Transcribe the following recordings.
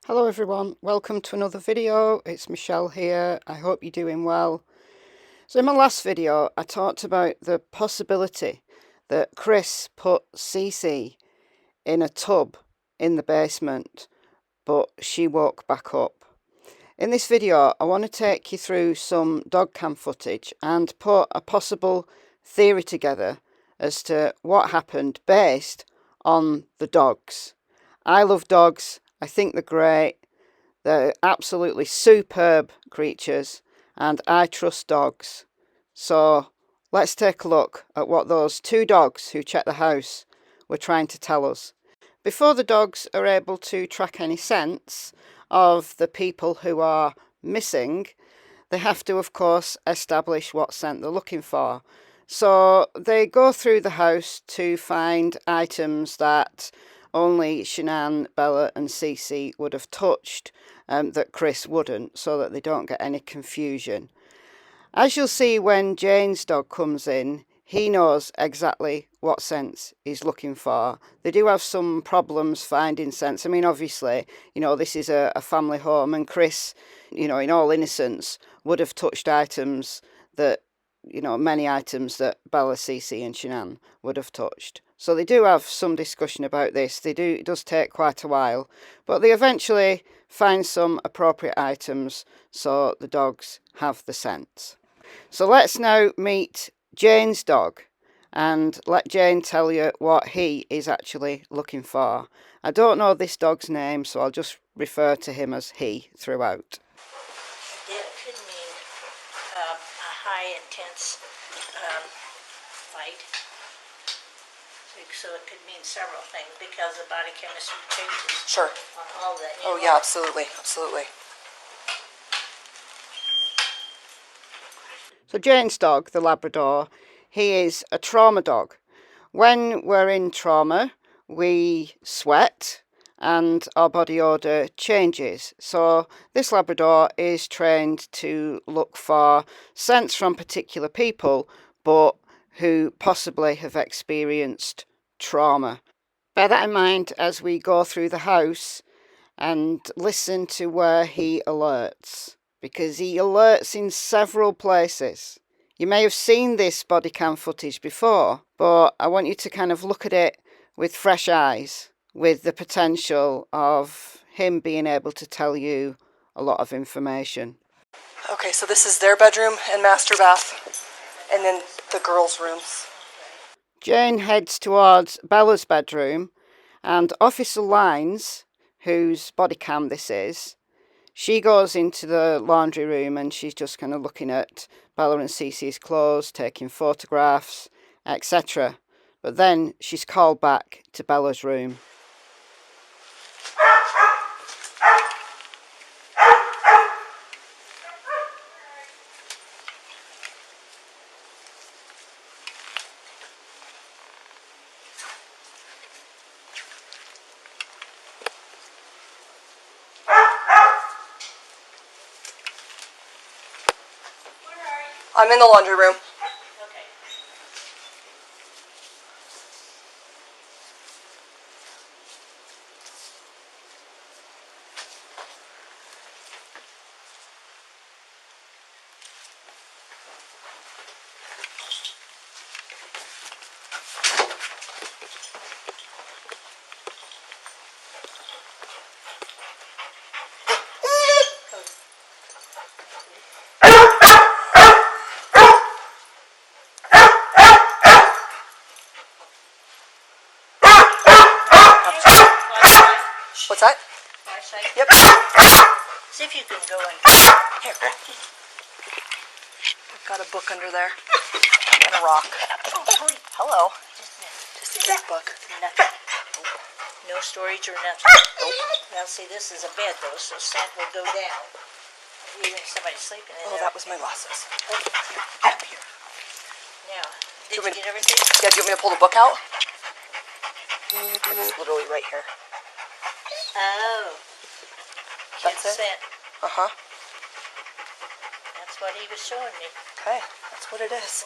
Hello everyone, welcome to another video. It's Michelle here. I hope you're doing well. So in my last video I talked about the possibility that Chris put CeCe in a tub in the basement, but she woke back up. In this video I want to take you through some dog cam footage and put a possible theory together as to what happened based on the dogs. I love dogs. I think they're great. They're absolutely superb creatures, and I trust dogs. So let's take a look at what those two dogs who checked the house were trying to tell us. Before the dogs are able to track any scents of the people who are missing, they have to, of course, establish what scent they're looking for. So they go through the house to find items that only Shanann, Bella and CeCe would have touched, that Chris wouldn't, so that they don't get any confusion. As you'll see when Jane's dog comes in, he knows exactly what scents he's looking for. They do have some problems finding scents. I mean, obviously, this is a family home, and Chris, in all innocence, would have touched items that, many items that Bella, CeCe and Shanann would have touched. So they do have some discussion about this. It does take quite a while, but they eventually find some appropriate items so the dogs have the scent. So let's now meet Jane's dog and let Jane tell you what he is actually looking for. I don't know this dog's name, so I'll just refer to him as he throughout. It could mean a high intense fight. So it could mean several things because the body chemistry changes. Sure. On all of that. Oh yeah, absolutely, absolutely. So Jane's dog, the labrador, he is a trauma dog. When we're in trauma, we sweat and our body odour changes. So this labrador is trained to look for scents from particular people, but who possibly have experienced trauma. Bear that in mind as we go through the house and listen to where he alerts, because he alerts in several places. You may have seen this body cam footage before, but I want you to kind of look at it with fresh eyes, with the potential of him being able to tell you a lot of information. Okay, so this is their bedroom and master bath, and then the girls' rooms. Jane heads towards Bella's bedroom, and Officer Lines, whose body cam this is, she goes into the laundry room and she's just kind of looking at Bella and CeCe's clothes, taking photographs, etc. But then she's called back to Bella's room. I'm in the laundry room. Okay. What's that? Flashlight. Yep. See if you can go in. Here. I've got a book under there. And a rock. Oh, Hello. just Just a big book. nothing. No storage or nothing. Nope. Now see, this is a bed though, so scent will go down. Even if somebody's sleeping in Oh, there. that was my glasses. Up here. Now, did you get everything? Yeah, do you want me to pull the book out? It's literally right here. Oh. That's it? Scent. Uh-huh. That's what he was showing me. Okay, that's what it is.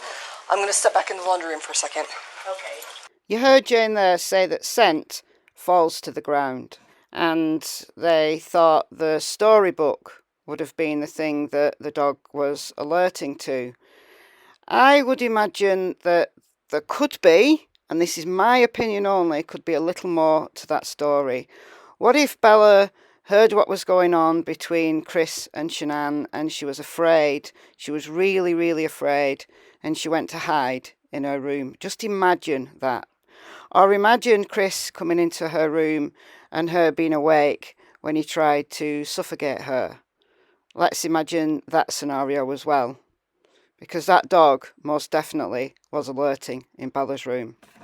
I'm going to step back in the laundry room for a second. Okay. You heard Jane there say that scent falls to the ground, and they thought the storybook would have been the thing that the dog was alerting to. I would imagine that there could be, and this is my opinion only, could be a little more to that story. What if Bella heard what was going on between Chris and Shanann and she was afraid? She was really, really afraid, and she went to hide in her room. Just imagine that. Or imagine Chris coming into her room and her being awake when he tried to suffocate her. Let's imagine that scenario as well, because that dog most definitely was alerting in Bella's room. Okay.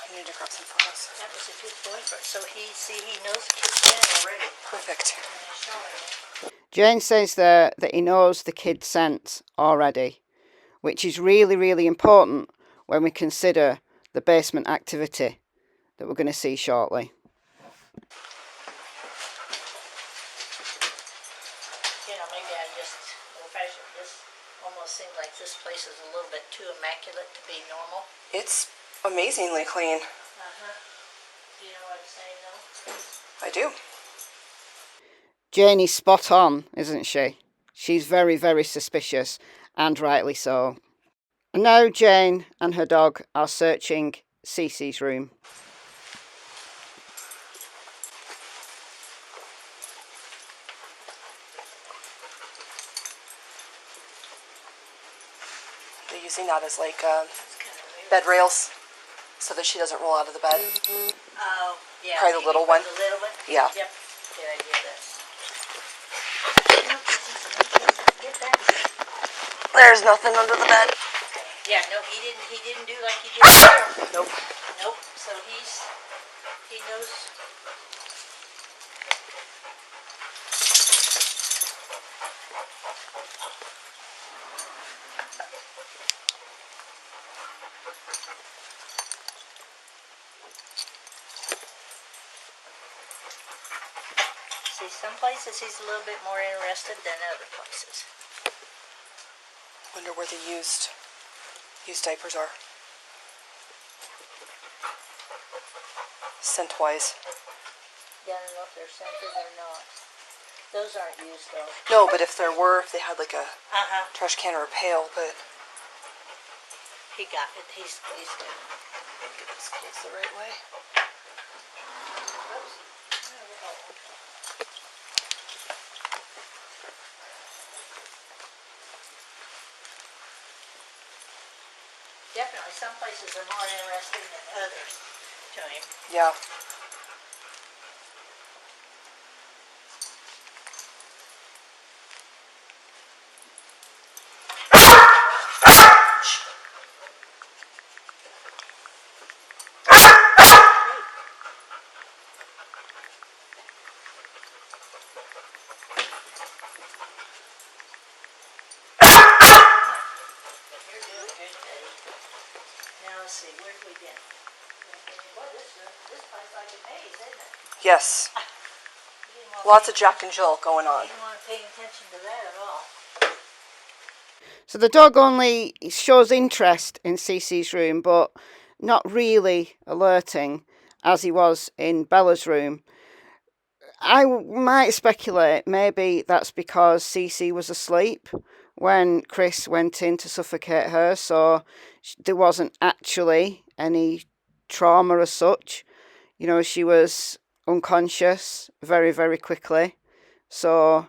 I need to grab some photos. That was a good boyfriend. So he knows the kid's scent already. Perfect. Jane says there that he knows the kid's scent already, which is really, really important when we consider the basement activity that we're going to see shortly. You know, maybe I'm just old-fashioned. This almost seems like this place is a little bit too immaculate to be normal. It's amazingly clean. Do you know what I'm saying, though? I do. Janie's spot on, isn't she? She's very, very suspicious, and rightly so. And now Jane and her dog are searching CeCe's room. They're using that as like bed rails so that she doesn't roll out of the bed. Oh, yeah. Probably the little one. The little one? Yeah. Yep. Good idea, that. Get that. There's nothing under the bed. Yeah, no, he didn't do like he did before. Nope. Nope. So he knows. See, some places he's a little bit more interested than other places. Wonder where the used diapers are. Scent-wise. Yeah, I don't know if they're scented or not. Those aren't used though. No, but if there were, if they had like a Uh-huh. trash can or a pail, but He got it. He's good. get this close the right way. Oops. Definitely some places are more interesting than others to him. Yeah. You're doing good, Betty. Now let's see, where have we been? Boy, this place like a maze, isn't it? Yes. You didn't want Lots to of Jack and Jill going on. You didn't want to pay attention to that at all. So the dog only shows interest in CeCe's room, but not really alerting as he was in Bella's room. I might speculate maybe that's because CeCe was asleep when Chris went in to suffocate her, so there wasn't actually any trauma as such. You know, she was unconscious very, very quickly, so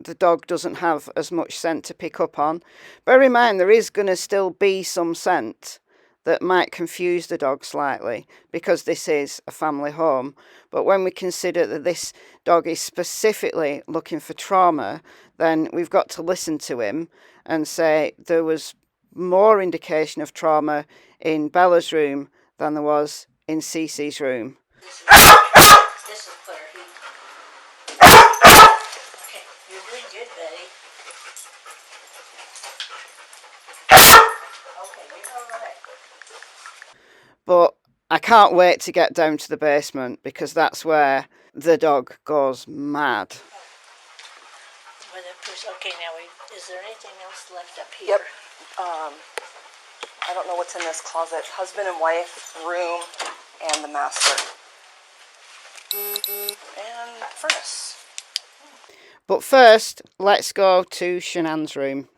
the dog doesn't have as much scent to pick up on. Bear in mind, there is going to still be some scent that might confuse the dog slightly because this is a family home. But when we consider that this dog is specifically looking for trauma, then we've got to listen to him and say there was more indication of trauma in Bella's room than there was in CeCe's room. This is clear heat. Okay, you're doing good, Betty. Okay, you're all right. But I can't wait to get down to the basement because that's where the dog goes mad. Okay, now is there anything else left up here? Yep. I don't know what's in this closet. Husband and wife, room, and the master. And furnace. But first, let's go to Shanann's room.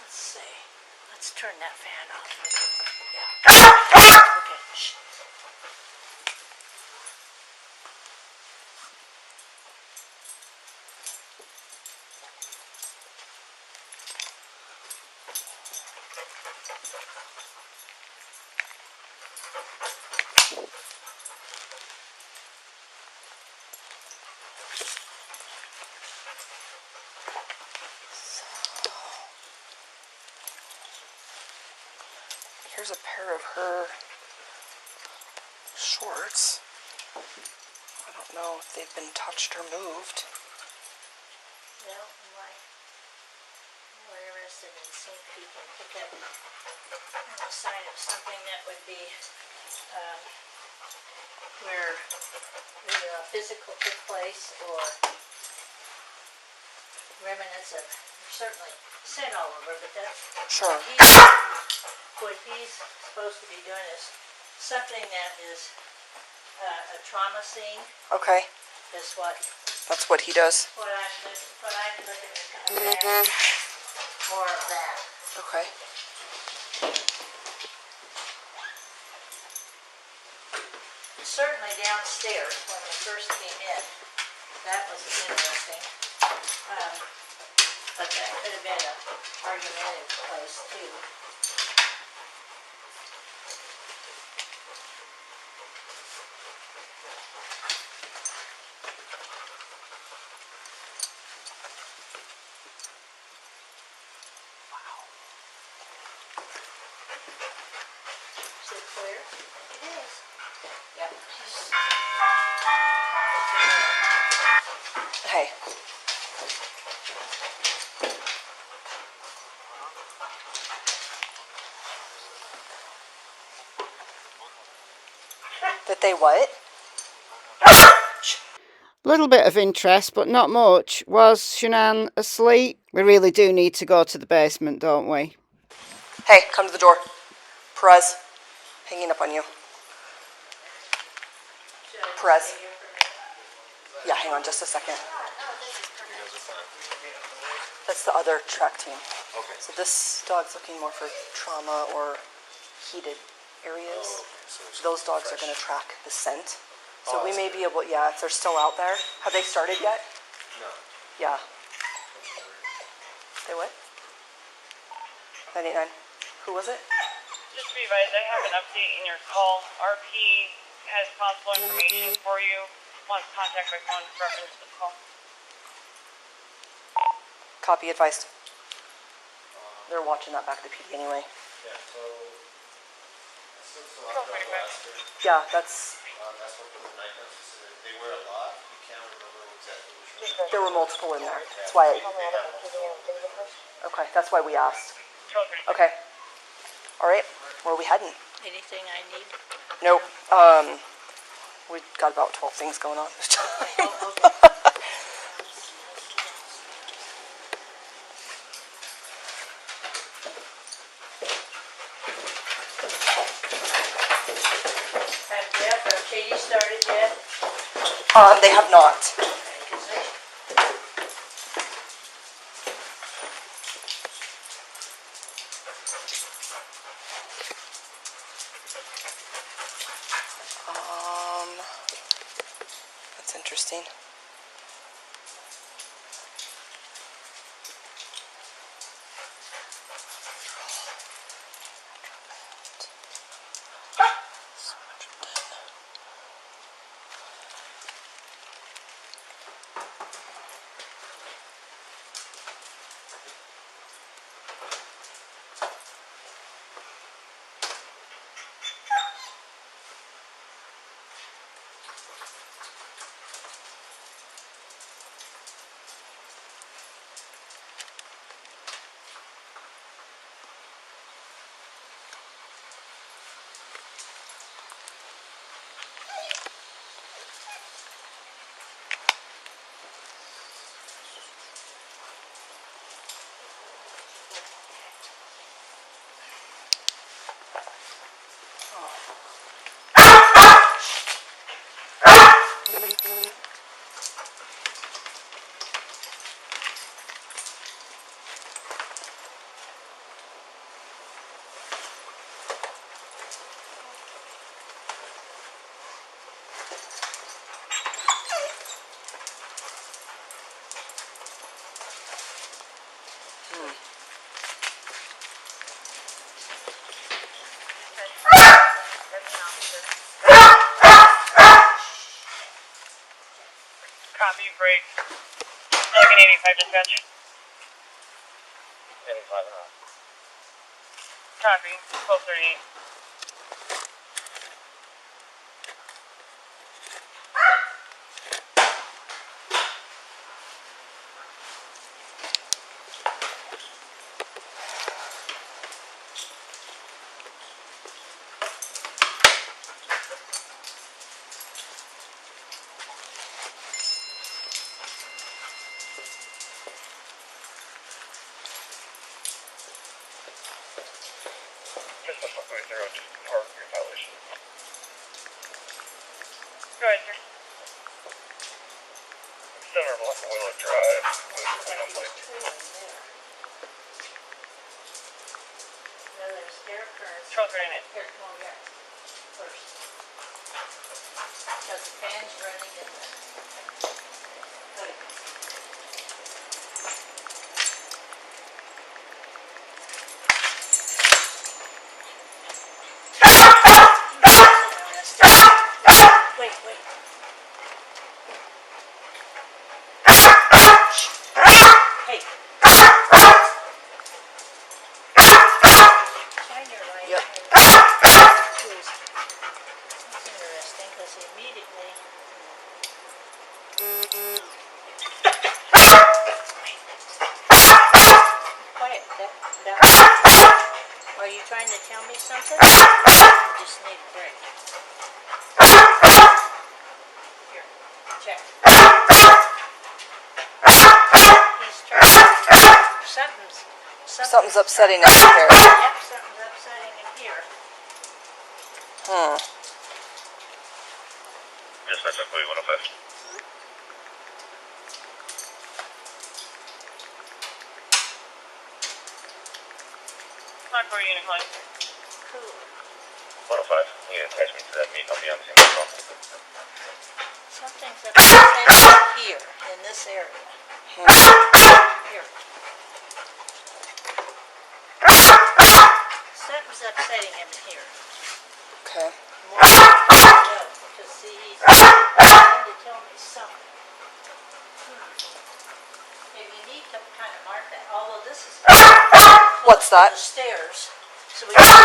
Let's see. Let's turn that fan off. Yeah. Okay. Shh. Here's a pair of her shorts. I don't know if they've been touched or moved. Well, I'm more interested in seeing if you can pick up a sign of something that would be where either a physical took place or remnants of certainly sin all over, but that's Sure. what he's supposed to be doing is something that is a trauma scene Okay, is what that's what he does. I'm looking at. More of that. Okay. Certainly downstairs when we first came in, that was interesting. But that could have been an argumentative place too. Is it clear? I think it is. Yep. Hey. That they what? Little bit of interest, but not much. Was Shanann asleep? We really do need to go to the basement, don't we? Hey, come to the door. Perez, hanging up on you. Perez. Yeah, hang on just a second. That's the other track team. Okay. So this dog's looking more for trauma or heated areas. Those dogs are going to track the scent. So we may be able, yeah, if they're still out there. Have they started yet? No. Yeah. They what? 99. Who was it? Just to be advised, I have an update in your call. RP has possible information for you. Wants contact by phone to reference the call. Copy advised. They're watching that back to PD anyway. Yeah, so after I asked her, Yeah, that's, that's what the night nurse said. They wear a lot. You can't remember exactly which one. there were multiple in there. That's why, okay, that's why we asked. Okay. All right, where are we heading? Anything I need? Nope. We got about 12 things going on this time. Have Jeff or Katie started yet? They have not. Because they That's interesting. Copy, break. Pelican 85 dispatch. 85 and up. Copy, 1238. Just a fuck right there, just hard violation. Go ahead, sir. Center of Lockwood Drive. No, there's stair currents. 1239. Here, come on, yeah. First. Because the fan's running in the. Wait. Wait, wait. Hey. Shine your light. Yep. Tools. That's interesting because immediately. Quiet. Are you trying to tell me something? You just need a break. Here, check. He's trying. Something's upsetting us here. Yep, something's upsetting him here. Dispatch up 105. Concord unit calling. Cool. 105. You need to attach me to that meet. I'll be on the same call. Something's upsetting him here, in this area. Here. Something's upsetting him here. Okay. More than I know, because see, he's trying to tell me something. Okay, you need to kind of mark that, although this is What's that? the stairs. So we need to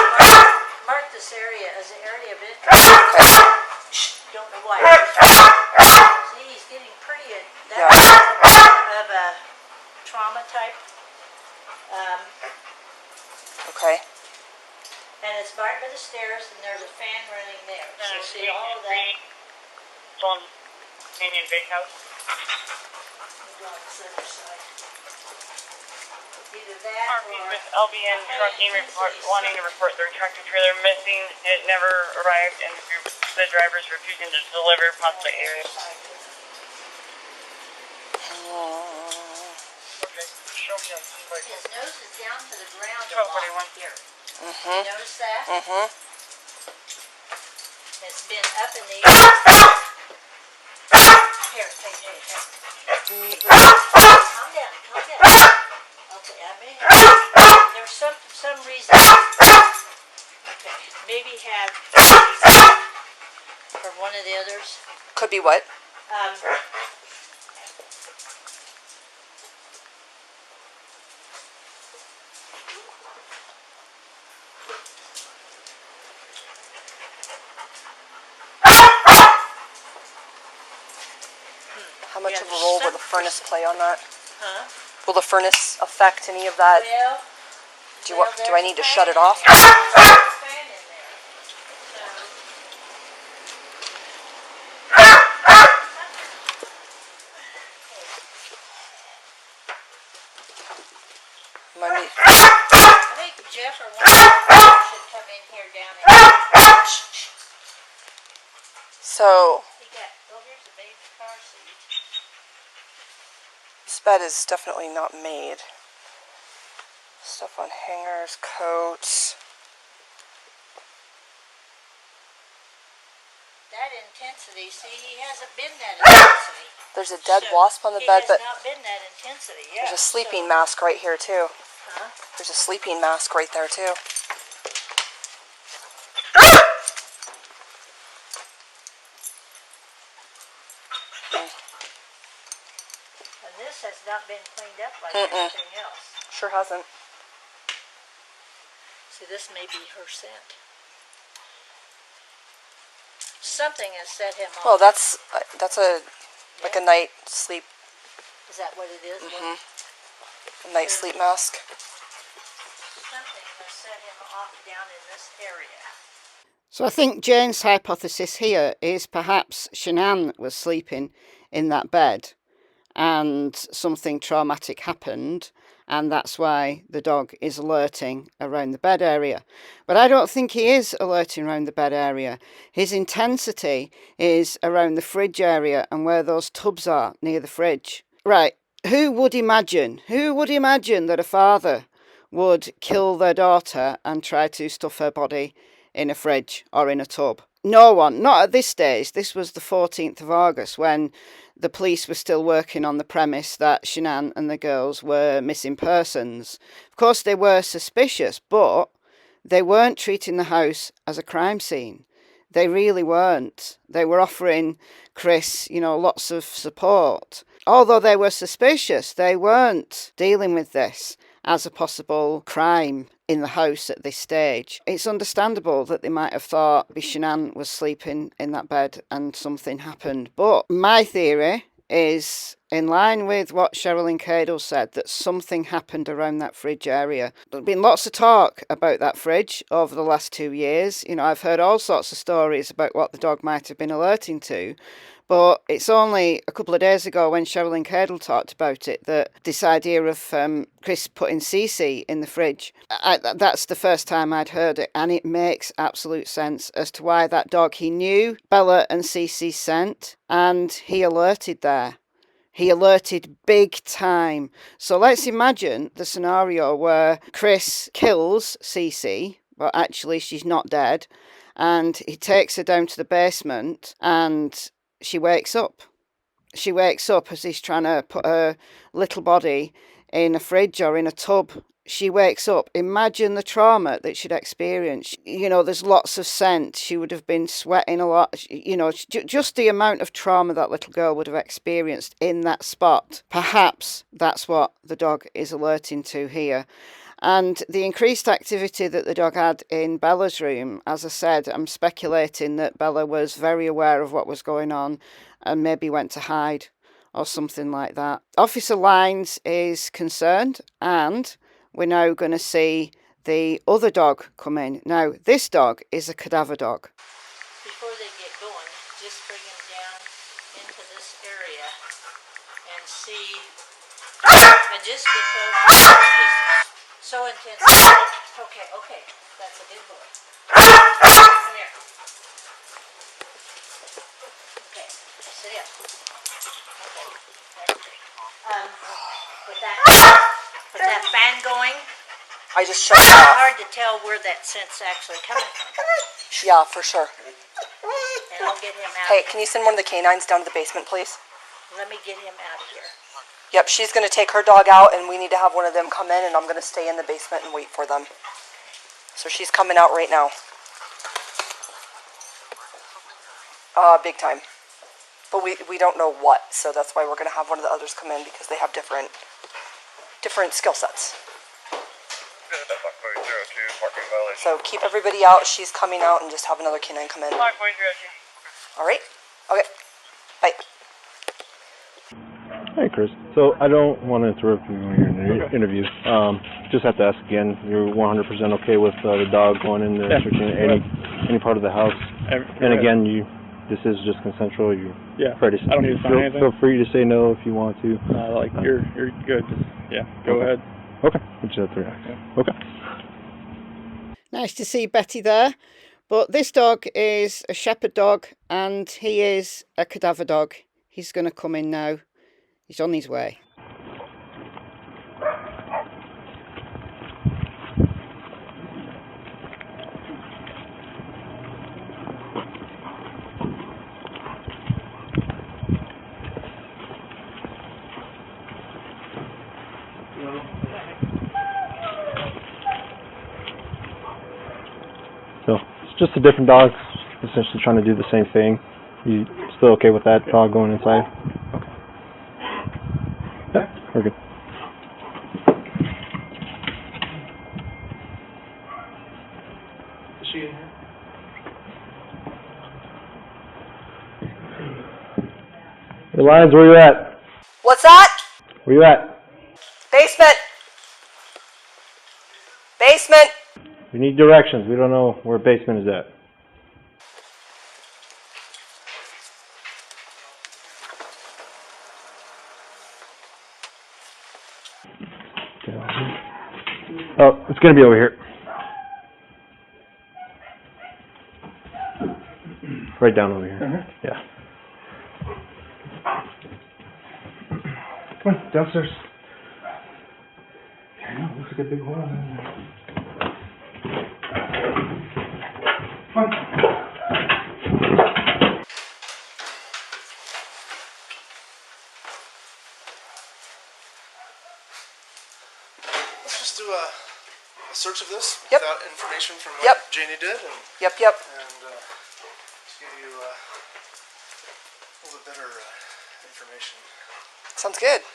mark this area as an area of interest. Don't know why. See, he's getting pretty, that of a trauma type. Okay. And it's right by the stairs, and there's a fan running there. So see all of that. It's on Canyon Bakehouse. Go on this other side. Either that RP or with LBN trucking report, wanting to report their tractor trailer missing. It never arrived, and the driver's refusing to deliver, possibly area. Okay, show me on this bike. his nose is down to the ground a 1241. lot here. Mm-hmm. Notice that? Mm-hmm. It's been up in the air. Here, hey. Calm down. Okay, I may have, there's some reason. Okay, maybe have, or one of the others. Could be what? How much of a role will the furnace play on that? Huh? Will the furnace affect any of that? Well, Do I need to shut it off? There's a fan in there. Money. I think Jeff or one of them should come in here down and So he got, oh, here's a baby car seat. this bed is definitely not made. Stuff on hangers, coats. That intensity, see, he hasn't been that intensity. There's a dead So, wasp on the bed, but he has not been that intensity, yeah. there's a sleeping mask right here too. Huh? There's a sleeping mask right there too. this has not been cleaned up like everything else. Sure hasn't. See, this may be her scent. Something has set him off. Well, that's like a night sleep. Is that what it is? A night sleep mask. Something has set him off down in this area. So I think Jane's hypothesis here is perhaps Shanann was sleeping in that bed and something traumatic happened, and that's why the dog is alerting around the bed area. But I don't think he is alerting around the bed area. His intensity is around the fridge area and where those tubs are near the fridge. Right, who would imagine that a father would kill their daughter and try to stuff her body in a fridge or in a tub? No one, not at this stage. This was the 14th of August when the police were still working on the premise that Shanann and the girls were missing persons. Of course, they were suspicious, but they weren't treating the house as a crime scene. They really weren't. They were offering Chris, lots of support. Although they were suspicious, they weren't dealing with this as a possible crime in the house at this stage. It's understandable that they might have thought Shanann was sleeping in that bed and something happened. But my theory is in line with what Sherilyn Cadle said, that something happened around that fridge area. There's been lots of talk about that fridge over the last 2 years. I've heard all sorts of stories about what the dog might have been alerting to. But it's only a couple of days ago when Sherilyn Cadle talked about it that this idea of Chris putting CeCe in the fridge, that's the first time I'd heard it, and it makes absolute sense as to why that dog, he knew Bella and CeCe's scent, and he alerted there. He alerted big time. So let's imagine the scenario where Chris kills CeCe, but actually she's not dead, and he takes her down to the basement and she wakes up. She wakes up as he's trying to put her little body in a fridge or in a tub. She wakes up. Imagine the trauma that she'd experienced. There's lots of scent. She would have been sweating a lot. Just the amount of trauma that little girl would have experienced in that spot. Perhaps that's what the dog is alerting to here. And the increased activity that the dog had in Bella's room, as I said, I'm speculating that Bella was very aware of what was going on and maybe went to hide or something like that. Officer Lines is concerned, and we're now going to see the other dog come in. Now, this dog is a cadaver dog. Before they get going, just bring him down into this area and see, and just because he's so intense. Okay, that's a good boy. Come here. Okay, sit up. Okay, that's great. With that fan going, I just shut it it's off. hard to tell where that scent's actually coming from. Yeah, for sure. And I'll get him out. Hey, can you send one of the canines down to the basement, please? Let me get him out of here. Yep, she's going to take her dog out, and we need to have one of them come in, and I'm going to stay in the basement and wait for them. So she's coming out right now. Big time. But we don't know what, so that's why we're going to have one of the others come in, because they have different skill sets. So keep everybody out. She's coming out, and just have another canine come in. All right? Okay. Bye. Hey, Chris. So I don't want to interrupt you in your interview. Just have to ask again. You're 100% okay with the dog going in there, searching any part of the house? And again, this is just consensual. You're free to, I don't need to sign anything. Feel free to say no if you want to. You're good. Go ahead. Okay. Okay. Nice to see Betty there. But this dog is a shepherd dog, and he is a cadaver dog. He's going to come in now. He's on his way. So it's just a different dog, essentially trying to do the same thing. You still okay with that dog going inside? Okay. Yeah. We're good. Is she in here? Hey, Lions, where you at? What's that? Where you at? Basement. Basement. We need directions. We don't know where basement is at. Oh, it's gonna be over here. Right down over here. Yeah. Come on, downstairs. I know, looks like a big hole in there. Come on. Let's just do a search of this Yep. without information from what Yep. Janie did, and Yep. to give you a little bit better information. Sounds good. Let's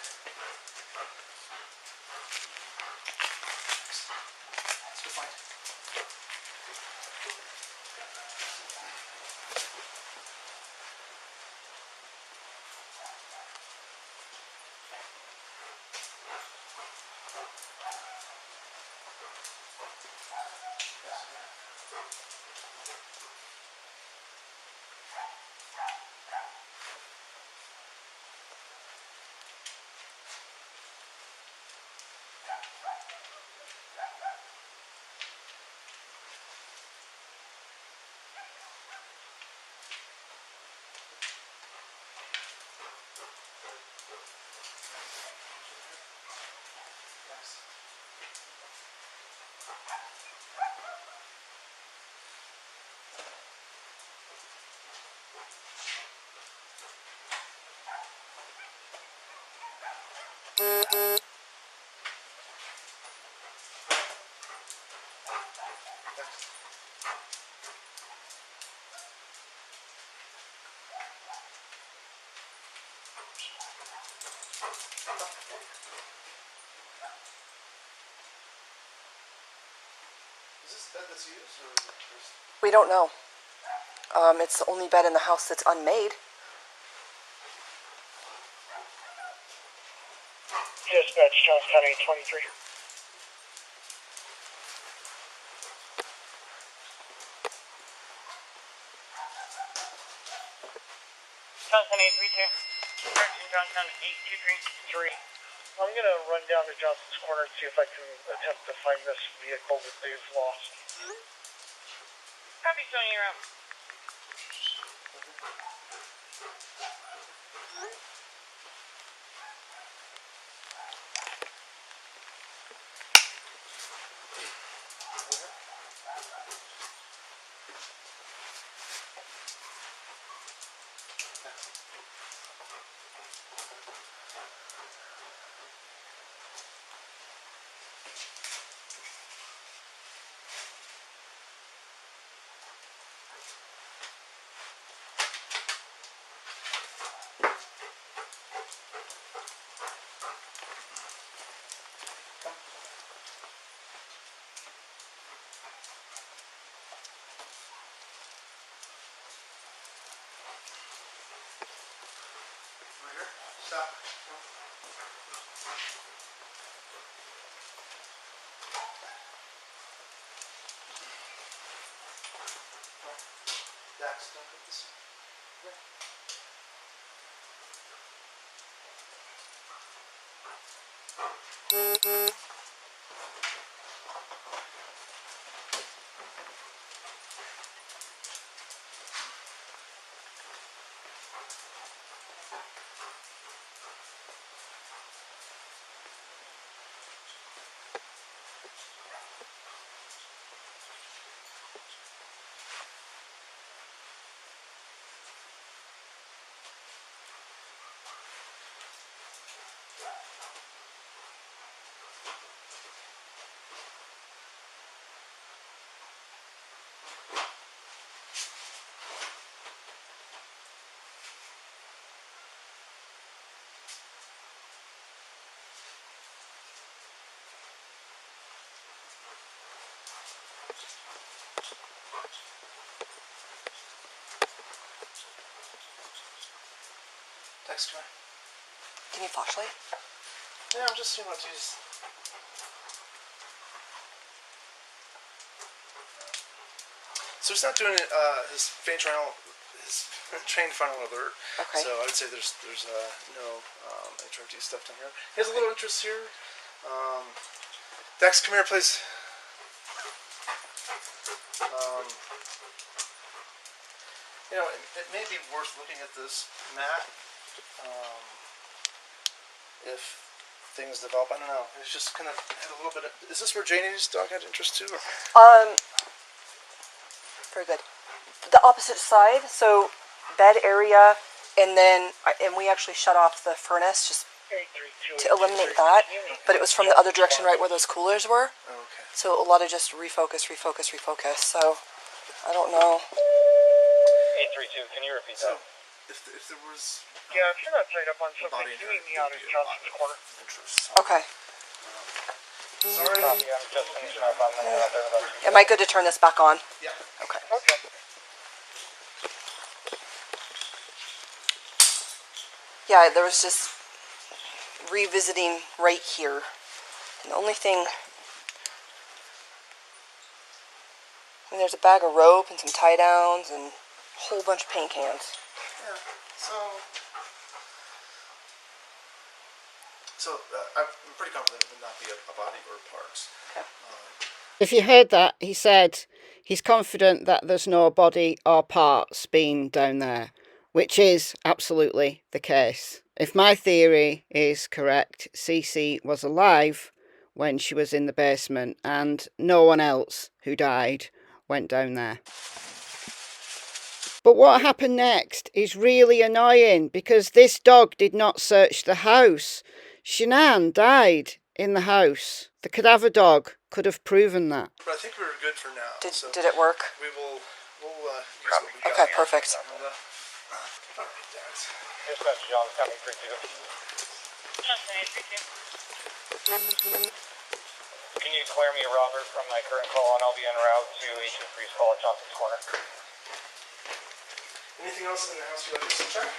go find. Is this the bed that's used, or is it just... We don't know. It's the only bed in the house that's unmade. Dispatch, Johnson County 23. Johnson 832. Correction, Johnson 8233. I'm gonna run down to Johnson's Corner and see if I can attempt to find this vehicle that they've lost. Copy, Tony, you're out. Stop. Dax, don't put this. Dex, come here. Give me a flashlight. Yeah, I'm just seeing what to use. So he's not doing it, his trained frontal alert. Okay. So I would say there's no HRT stuff down here. He has a little interest here. Dex, come here, please. You know, it may be worth looking at this mat if things develop. I don't know. It's just kind of had a little bit of. Is this where Janie's dog had interest too? Very good. The opposite side, so bed area, and we actually shut off the furnace just to eliminate that. But it was from the other direction, right where those coolers were. Oh, okay. So a lot of just refocus. So I don't know. 832, can you repeat that? If there was. Yeah, if you're not tied up on something, you meet me out at Johnson's Corner. Interest. Okay. Sorry. Copy, I'm just finishing up on that out there. Am I good to turn this back on? Yeah. Okay. Okay. Yeah, there was just revisiting right here. And the only thing, there's a bag of rope and some tie downs and a whole bunch of paint cans. Yeah. So I'm pretty confident it would not be a body or parts. Okay. If you heard that, he said he's confident that there's no body or parts being down there, which is absolutely the case. If my theory is correct, CeCe was alive when she was in the basement and no one else who died went down there. But what happened next is really annoying because this dog did not search the house. Shanann died in the house. The cadaver dog could have proven that. But I think we're good for now. Did it work? We'll use what we got. Okay, perfect. Dispatch, John, copy 32. Can you clear me, Robert, from my current call, and I'll be en route to 823's call at Johnson's Corner. Anything else in the house you'd like us to check?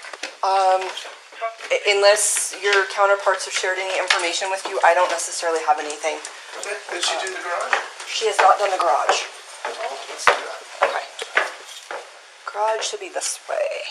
Unless your counterparts have shared any information with you, I don't necessarily have anything. Okay. Did she do the garage? She has not done the garage. Oh, let's do that. Okay. Garage should be this way.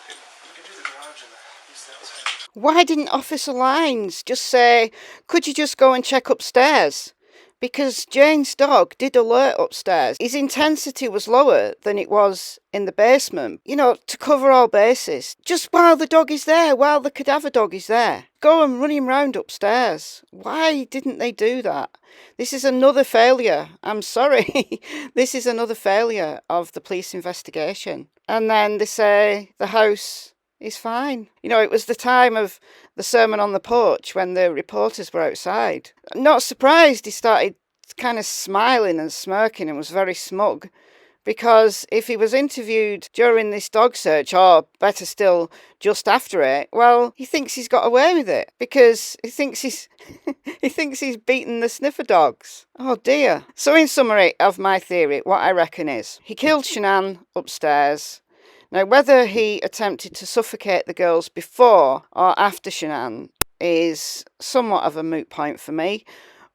We could do the garage and use the outside. Why didn't Officer Lines just say, could you just go and check upstairs? Because Jane's dog did alert upstairs. His intensity was lower than it was in the basement. You know, to cover all bases. Just while the dog is there, while the cadaver dog is there. Go and run him round upstairs. Why didn't they do that? This is another failure. I'm sorry. This is another failure of the police investigation. And then they say the house is fine. You know, it was the time of the Sermon on the Porch when the reporters were outside. Not surprised he started kind of smiling and smirking and was very smug, because if he was interviewed during this dog search, or better still, just after it, well, he thinks he's got away with it because he thinks he's beaten the sniffer dogs. Oh dear. So in summary of my theory, what I reckon is he killed Shanann upstairs. Now, whether he attempted to suffocate the girls before or after Shanann is somewhat of a moot point for me,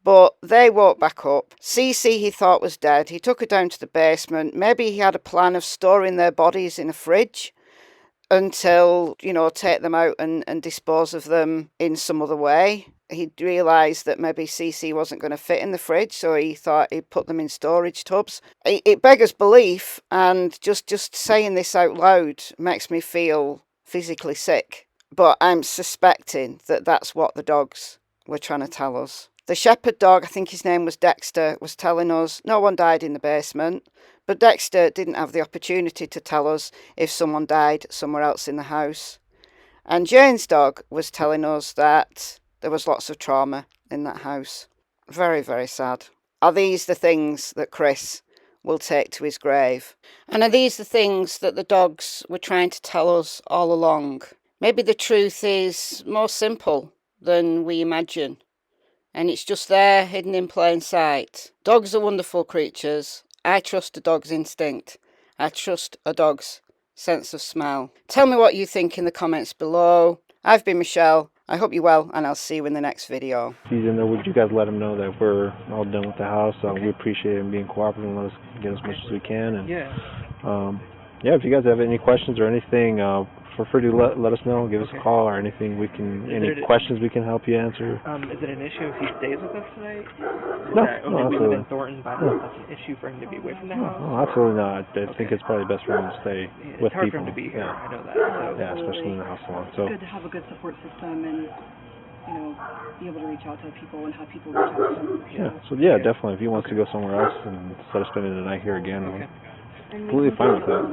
but they woke back up. CeCe he thought was dead. He took her down to the basement. Maybe he had a plan of storing their bodies in a fridge until, you know, take them out and dispose of them in some other way. He realised that maybe CeCe wasn't going to fit in the fridge, so he thought he'd put them in storage tubs. It beggars belief, and just saying this out loud makes me feel physically sick. But I'm suspecting that that's what the dogs were trying to tell us. The shepherd dog, I think his name was Dexter, was telling us no one died in the basement, but Dexter didn't have the opportunity to tell us if someone died somewhere else in the house. And Jane's dog was telling us that there was lots of trauma in that house. Very, very sad. Are these the things that Chris will take to his grave? And are these the things that the dogs were trying to tell us all along? Maybe the truth is more simple than we imagine. and it's just there, hidden in plain sight. Dogs are wonderful creatures. I trust a dog's instinct. I trust a dog's sense of smell. Tell me what you think in the comments below. I've been Michelle. I hope you're well, and I'll see you in the next video. He's in there. Would you guys let him know that we're all done with the house? We appreciate him being cooperative and let us get as much as we can. And yeah, if you guys have any questions or anything, feel free to let us know. Give us a call or anything we can. Any questions we can help you answer. Is it an issue if he stays with us tonight? No, We live absolutely. in Thornton, but that's an issue for him to be away from the house. No, absolutely not. I think it's probably best for him to stay with It's hard people. for him to be here. Yeah. I know that. So. Yeah, especially in the house alone. So. It's good to have a good support system and, you know, be able to reach out to people and have people reach out to him. Yeah, so yeah, definitely. If he wants to go somewhere else and instead of spending the night here again, we're completely fine with that.